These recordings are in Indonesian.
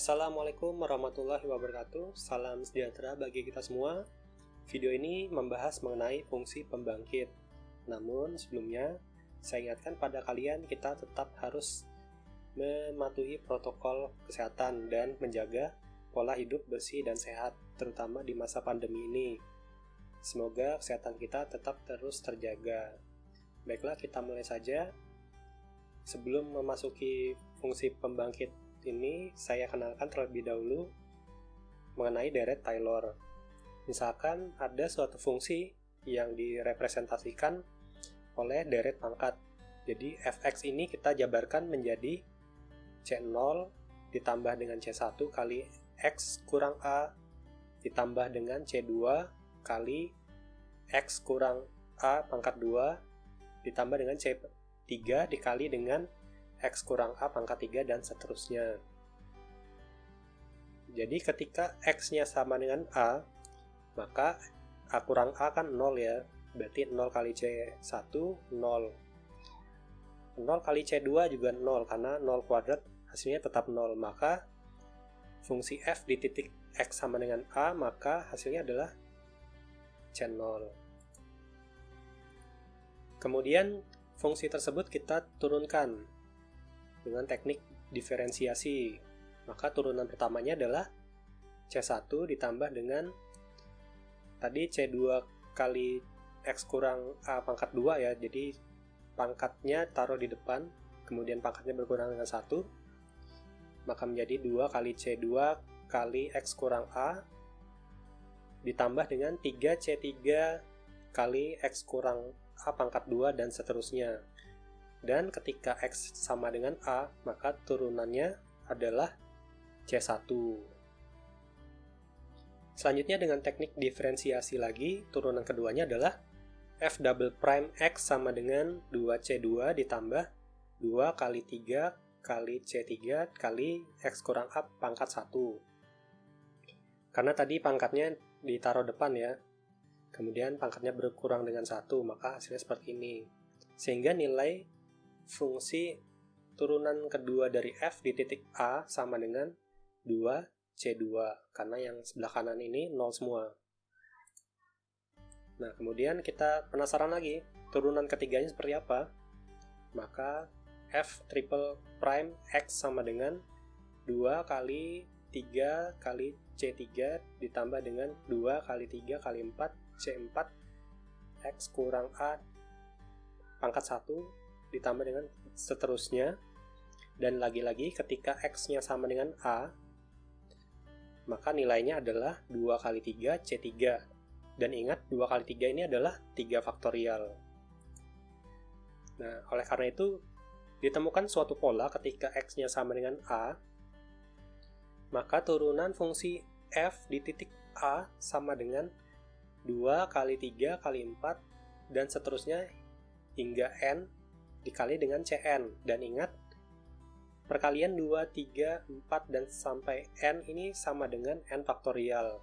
Assalamualaikum warahmatullahi wabarakatuh. Salam sejahtera bagi kita semua. Video ini membahas mengenai fungsi pembangkit. Namun sebelumnya, saya ingatkan pada kalian kita tetap harus mematuhi protokol kesehatan dan menjaga pola hidup bersih dan sehat, terutama di masa pandemi ini. Semoga kesehatan kita tetap terus terjaga. Baiklah, kita mulai saja. Sebelum memasuki fungsi pembangkit ini, saya kenalkan terlebih dahulu mengenai deret Taylor. Misalkan ada suatu fungsi yang direpresentasikan oleh deret pangkat. Jadi fx ini kita jabarkan menjadi C0 ditambah dengan C1 kali X kurang A ditambah dengan C2 kali X kurang A pangkat 2 ditambah dengan C3 dikali dengan X kurang A pangkat 3 dan seterusnya. Jadi ketika X-nya sama dengan A, maka A kurang A kan 0 ya. Berarti 0 kali C1, 0. 0 kali C2 juga 0, karena 0 kuadrat hasilnya tetap 0. Maka fungsi F di titik X sama dengan A, maka hasilnya adalah C0. Kemudian fungsi tersebut kita turunkan dengan teknik diferensiasi. Maka turunan pertamanya adalah C1 ditambah dengan tadi C2 kali X kurang A pangkat 2 ya. Jadi pangkatnya taruh di depan, kemudian pangkatnya berkurang dengan 1. Maka menjadi 2 kali C2 kali X kurang A ditambah dengan 3C3 kali X kurang A pangkat 2 dan seterusnya. Dan ketika X sama dengan A, maka turunannya adalah C1. Selanjutnya dengan teknik diferensiasi lagi, turunan keduanya adalah F double prime X sama dengan 2C2 ditambah 2 kali 3 kali C3 kali X kurang A pangkat 1. Karena tadi pangkatnya ditaruh depan ya, kemudian pangkatnya berkurang dengan 1, maka hasilnya seperti ini. Sehingga nilai fungsi turunan kedua dari F di titik A sama dengan 2C2, karena yang sebelah kanan ini 0 semua. Nah, kemudian kita penasaran lagi, turunan ketiganya seperti apa? Maka F triple prime X sama dengan 2 kali 3 kali C3 ditambah dengan 2 kali 3 kali 4 C4 X kurang A pangkat 1 ditambah dengan seterusnya. Dan lagi-lagi ketika X-nya sama dengan A, maka nilainya adalah 2 kali 3 C3. Dan ingat, 2 kali 3 ini adalah 3 faktorial. Nah, oleh karena itu, ditemukan suatu pola ketika X-nya sama dengan A, maka turunan fungsi F di titik A sama dengan 2 kali 3 kali 4 dan seterusnya hingga N dikali dengan Cn. Dan ingat, perkalian 2, 3, 4, dan sampai N ini sama dengan N faktorial.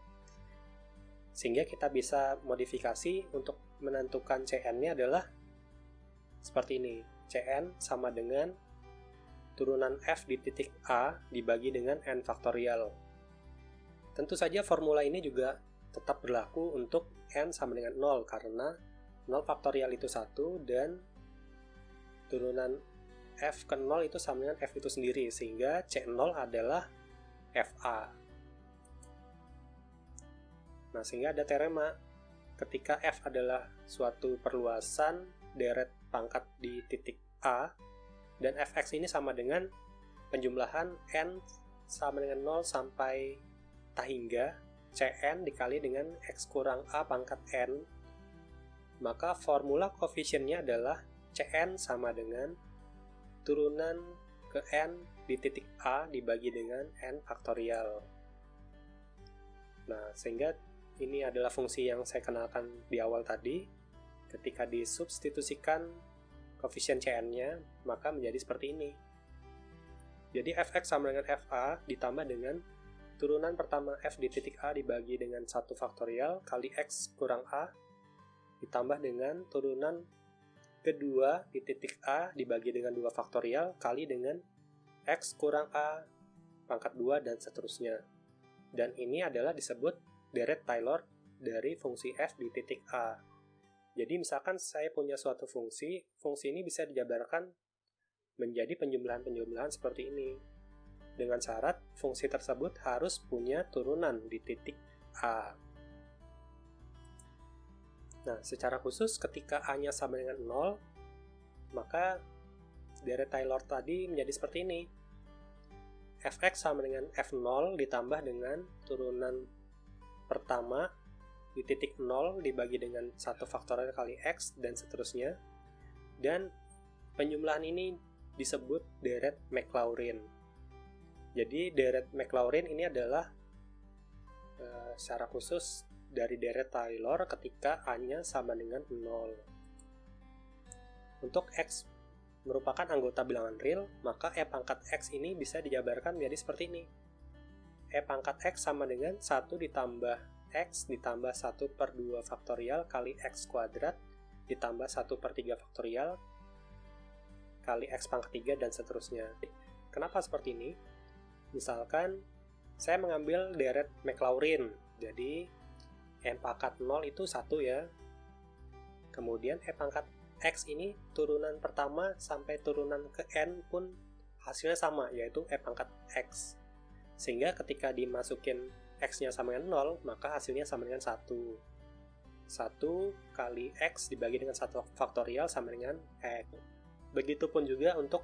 Sehingga kita bisa modifikasi untuk menentukan Cn-nya adalah seperti ini. Cn sama dengan turunan F di titik A dibagi dengan N faktorial. Tentu saja formula ini juga tetap berlaku untuk N sama dengan 0, karena 0 faktorial itu 1 dan turunan F ke 0 itu sama dengan F itu sendiri, sehingga C0 adalah FA. Nah, sehingga ada teorema ketika F adalah suatu perluasan deret pangkat di titik A dan Fx ini sama dengan penjumlahan N sama dengan 0 sampai tak hingga Cn dikali dengan X kurang A pangkat N, maka formula koefisiennya adalah Cn sama dengan turunan ke N di titik A dibagi dengan N faktorial. Nah, sehingga ini adalah fungsi yang saya kenalkan di awal tadi. Ketika disubstitusikan koefisien Cn-nya, maka menjadi seperti ini. Jadi Fx sama dengan Fa ditambah dengan turunan pertama F di titik A dibagi dengan 1 faktorial kali X kurang A ditambah dengan turunan kedua di titik A dibagi dengan 2 faktorial kali dengan X kurang A pangkat 2, dan seterusnya. Dan ini adalah disebut deret Taylor dari fungsi f di titik A. Jadi misalkan saya punya suatu fungsi ini bisa dijabarkan menjadi penjumlahan-penjumlahan seperti ini. Dengan syarat fungsi tersebut harus punya turunan di titik A. Nah, secara khusus ketika A-nya sama dengan 0, maka deret Taylor tadi menjadi seperti ini. Fx sama dengan F0 ditambah dengan turunan pertama di titik 0 dibagi dengan 1 faktorial kali X dan seterusnya. Dan penjumlahan ini disebut deret Maclaurin. Jadi deret Maclaurin ini adalah secara khusus dari deret Taylor ketika A-nya sama dengan 0. Untuk X merupakan anggota bilangan real, maka E pangkat X ini bisa dijabarkan menjadi seperti ini. E pangkat X sama dengan 1 ditambah X ditambah 1 per 2 faktorial kali X kuadrat ditambah 1 per 3 faktorial kali X pangkat 3 dan seterusnya. Kenapa seperti ini? Misalkan saya mengambil deret Maclaurin, jadi E pangkat 0 itu 1 ya. Kemudian E pangkat X ini turunan pertama sampai turunan ke N pun hasilnya sama, yaitu E pangkat X. Sehingga ketika dimasukin X-nya sama dengan 0, maka hasilnya sama dengan 1. 1 kali X dibagi dengan 1 faktorial sama dengan X. Begitupun juga untuk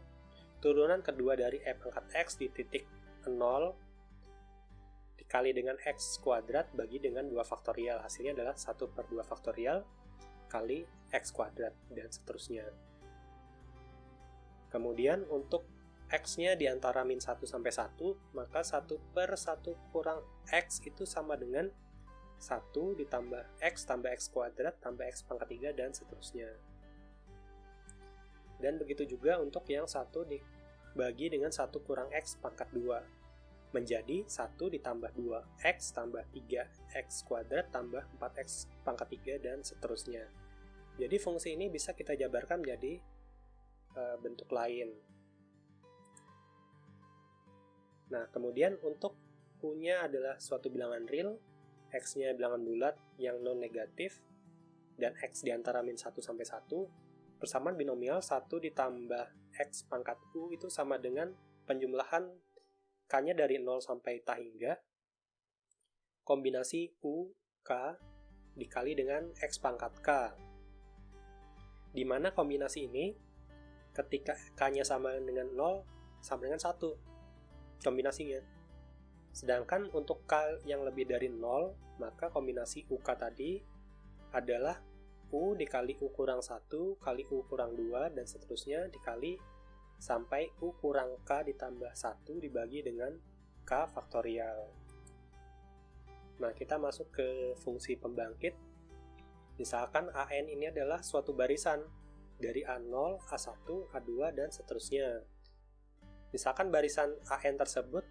turunan kedua dari E pangkat X di titik 0 dikali dengan X kuadrat bagi dengan 2 faktorial. Hasilnya adalah 1 per 2 faktorial kali X kuadrat dan seterusnya. Kemudian untuk X-nya di antara min 1 sampai 1, maka 1 per 1 kurang X itu sama dengan 1 ditambah X tambah X kuadrat tambah X pangkat 3 dan seterusnya. Dan begitu juga untuk yang 1 dibagi dengan 1 kurang X pangkat 2 menjadi 1 ditambah 2X tambah 3X kuadrat tambah 4X pangkat 3 dan seterusnya. Jadi fungsi ini bisa kita jabarkan menjadi bentuk lain. Nah, kemudian untuk U-nya adalah suatu bilangan real, X-nya bilangan bulat yang non-negatif, dan X di antara min 1 sampai 1, persamaan binomial 1 ditambah X pangkat U itu sama dengan penjumlahan K-nya dari 0 sampai ta hingga, kombinasi U, K, dikali dengan X pangkat K. Di mana kombinasi ini, ketika K-nya sama dengan 0, sama dengan 1, kombinasinya. Sedangkan untuk K yang lebih dari 0, maka kombinasi UK tadi adalah U dikali U kurang 1, kali U kurang 2, dan seterusnya dikali sampai U kurang K ditambah 1 dibagi dengan K faktorial. Nah, kita masuk ke fungsi pembangkit. Misalkan AN ini adalah suatu barisan dari A0, A1, A2, dan seterusnya. Misalkan barisan AN tersebut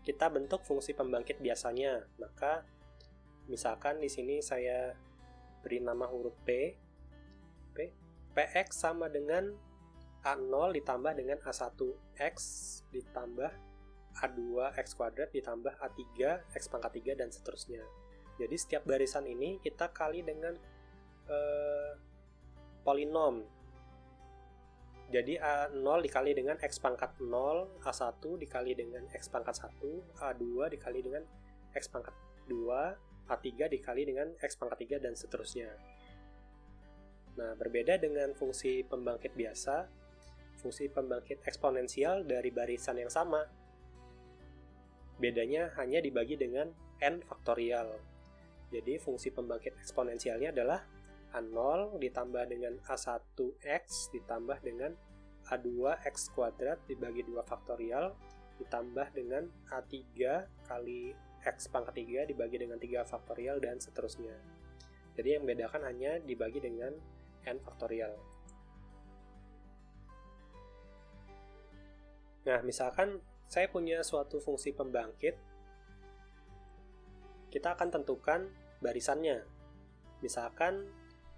kita bentuk fungsi pembangkit biasanya, maka misalkan di sini saya beri nama huruf P. Px sama dengan A0 ditambah dengan A1x ditambah A2x kuadrat ditambah A3 x pangkat 3 dan seterusnya. Jadi setiap barisan ini kita kali dengan polinom. Jadi A0 dikali dengan x pangkat 0, A1 dikali dengan x pangkat 1, A2 dikali dengan x pangkat 2, A3 dikali dengan x pangkat 3 dan seterusnya. Nah, berbeda dengan fungsi pembangkit biasa, fungsi pembangkit eksponensial dari barisan yang sama. Bedanya hanya dibagi dengan n faktorial. Jadi fungsi pembangkit eksponensialnya adalah A0 ditambah dengan A1x ditambah dengan A2x kuadrat dibagi 2 faktorial ditambah dengan A3 kali x pangkat 3 dibagi dengan 3 faktorial dan seterusnya. Jadi yang membedakan hanya dibagi dengan n faktorial. Nah, misalkan saya punya suatu fungsi pembangkit, kita akan tentukan barisannya. Misalkan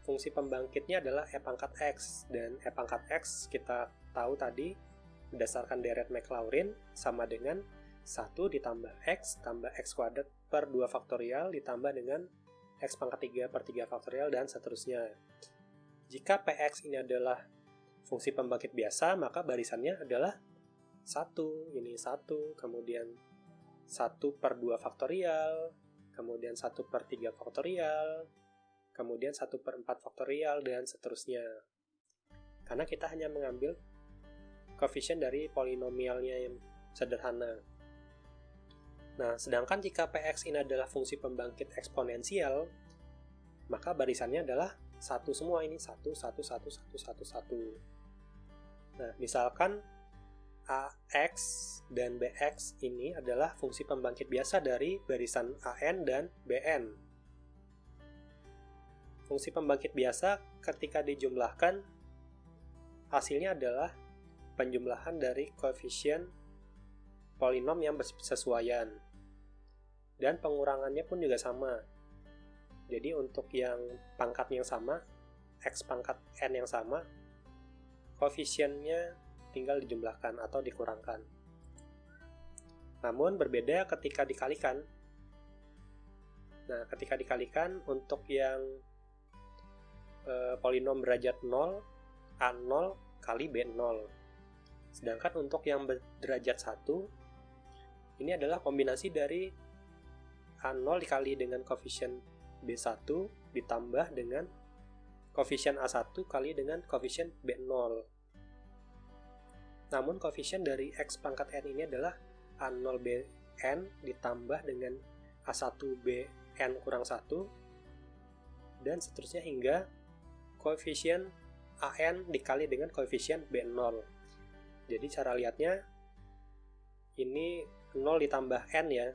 fungsi pembangkitnya adalah E pangkat X, dan E pangkat X kita tahu tadi berdasarkan deret Maclaurin sama dengan 1 ditambah X tambah X kuadrat per 2 faktorial ditambah dengan X pangkat 3 per 3 faktorial dan seterusnya. Jika Px ini adalah fungsi pembangkit biasa, maka barisannya adalah 1, ini 1, kemudian 1 per 2 faktorial, kemudian 1 per 3 faktorial, kemudian 1 per 4 faktorial, dan seterusnya. Karena kita hanya mengambil koefisien dari polinomialnya yang sederhana. Nah, sedangkan jika Px ini adalah fungsi pembangkit eksponensial, maka barisannya adalah 1 semua ini, 1, 1, 1, 1, 1, 1. Nah, misalkan AX dan BX ini adalah fungsi pembangkit biasa dari barisan AN dan BN. Fungsi pembangkit biasa ketika dijumlahkan, hasilnya adalah penjumlahan dari koefisien polinom yang bersesuaian. Dan pengurangannya pun juga sama. Jadi untuk yang pangkatnya yang sama, X pangkat N yang sama, koefisiennya tinggal dijumlahkan atau dikurangkan. Namun berbeda ketika dikalikan. Nah, ketika dikalikan untuk yang polinom derajat 0, A0 kali B0. Sedangkan untuk yang berderajat 1, ini adalah kombinasi dari A0 dikali dengan koefisien B1 ditambah dengan koefisien A1 kali dengan koefisien B0. Namun koefisien dari X pangkat N ini adalah A0BN ditambah dengan A1BN kurang 1 dan seterusnya hingga koefisien AN dikali dengan koefisien B0. Jadi cara lihatnya ini 0 ditambah N ya,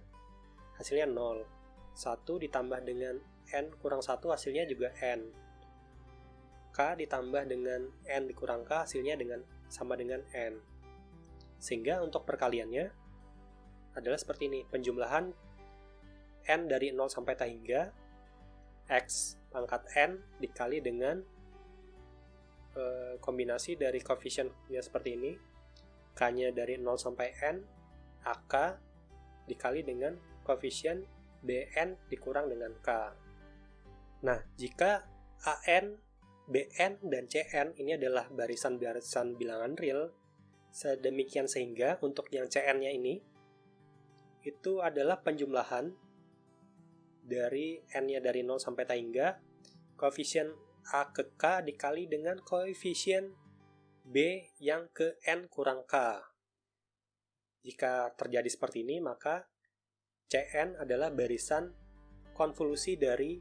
hasilnya 0. 1 ditambah dengan N kurang 1 hasilnya juga N. K ditambah dengan N dikurang K hasilnya sama dengan N. Sehingga untuk perkaliannya adalah seperti ini. Penjumlahan N dari 0 sampai T hingga X pangkat N dikali dengan kombinasi dari koefisiennya seperti ini. K-nya dari 0 sampai N, AK dikali dengan koefisien BN dikurang dengan K. Nah, jika AN, BN, dan CN ini adalah barisan-barisan bilangan real, sedemikian sehingga untuk yang CN-nya ini, itu adalah penjumlahan dari N-nya dari 0 sampai T hingga koefisien A ke K dikali dengan koefisien B yang ke N kurang K. Jika terjadi seperti ini, maka CN adalah barisan konvolusi dari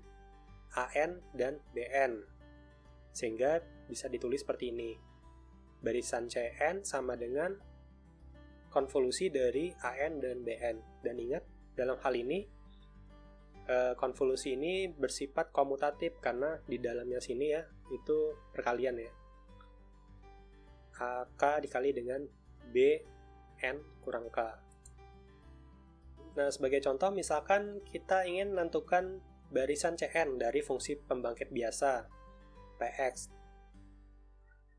AN dan BN. Sehingga bisa ditulis seperti ini. Barisan CN sama dengan konvolusi dari AN dan BN. Dan ingat, dalam hal ini, konvolusi ini bersifat komutatif karena di dalamnya sini ya, itu perkalian ya. AK dikali dengan BN kurang K. Nah, sebagai contoh, misalkan kita ingin menentukan barisan CN dari fungsi pembangkit biasa, Px.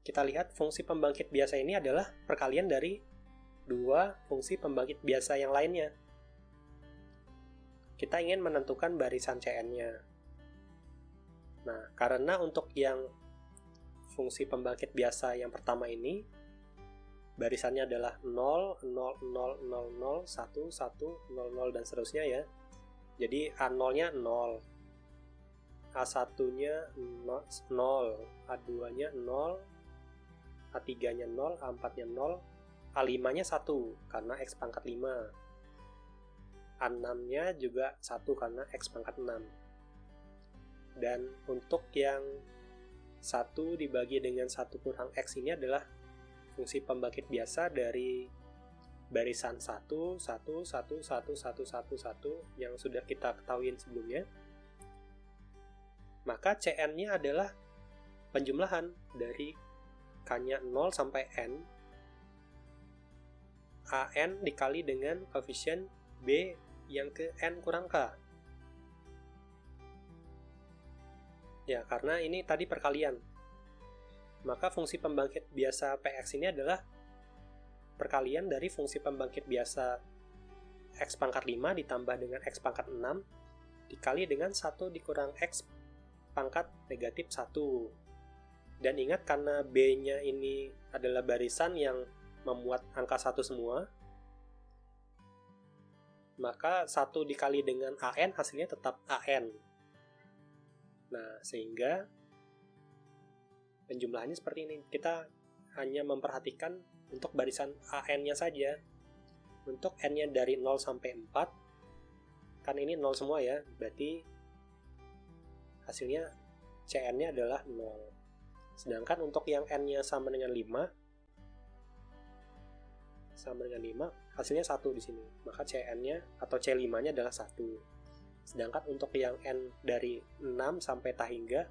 Kita lihat fungsi pembangkit biasa ini adalah perkalian dari dua fungsi pembangkit biasa yang lainnya. Kita ingin menentukan barisan CN-nya. Nah, karena untuk yang fungsi pembangkit biasa yang pertama ini, barisannya adalah 0, 0, 0, 0, 0, 1, 1, 0, 0, dan seterusnya ya. Jadi A0-nya 0, A1-nya 0, A2-nya 0, A3-nya 0, A4-nya 0, A5-nya 1 karena X pangkat 5. A6-nya juga 1 karena X pangkat 6. Dan untuk yang 1 dibagi dengan 1 kurang X ini adalah fungsi pembangkit biasa dari barisan 1, 1, 1, 1, 1, 1, 1 yang sudah kita ketahui sebelumnya. Maka CN-nya adalah penjumlahan dari K-nya 0 sampai N, AN dikali dengan koefisien B yang ke N kurang K. Ya, karena ini tadi perkalian. Maka fungsi pembangkit biasa Px ini adalah perkalian dari fungsi pembangkit biasa X pangkat 5 ditambah dengan X pangkat 6 dikali dengan 1 dikurang X pangkat negatif 1. Dan ingat, karena B-nya ini adalah barisan yang memuat angka 1 semua, maka 1 dikali dengan AN hasilnya tetap AN. Nah, sehingga penjumlahannya seperti ini. Kita hanya memperhatikan untuk barisan AN-nya saja. Untuk N-nya dari 0 sampai 4, kan ini 0 semua ya, berarti hasilnya CN-nya adalah 0. Sedangkan untuk yang N-nya sama dengan 5, hasilnya 1 di sini. Maka CN-nya atau C5-nya adalah 1. Sedangkan untuk yang N dari 6 sampai tahingga,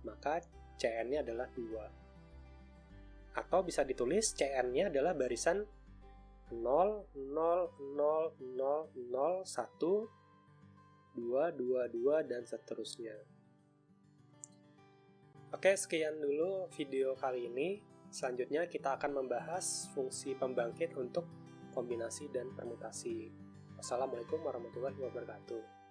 maka CN-nya adalah 2. Atau bisa ditulis CN-nya adalah barisan 0, 0, 0, 0, 0, 1, 2, 2, 2, dan seterusnya. Oke, sekian dulu video kali ini. Selanjutnya kita akan membahas fungsi pembangkit untuk kombinasi dan permutasi. Wassalamualaikum warahmatullahi wabarakatuh.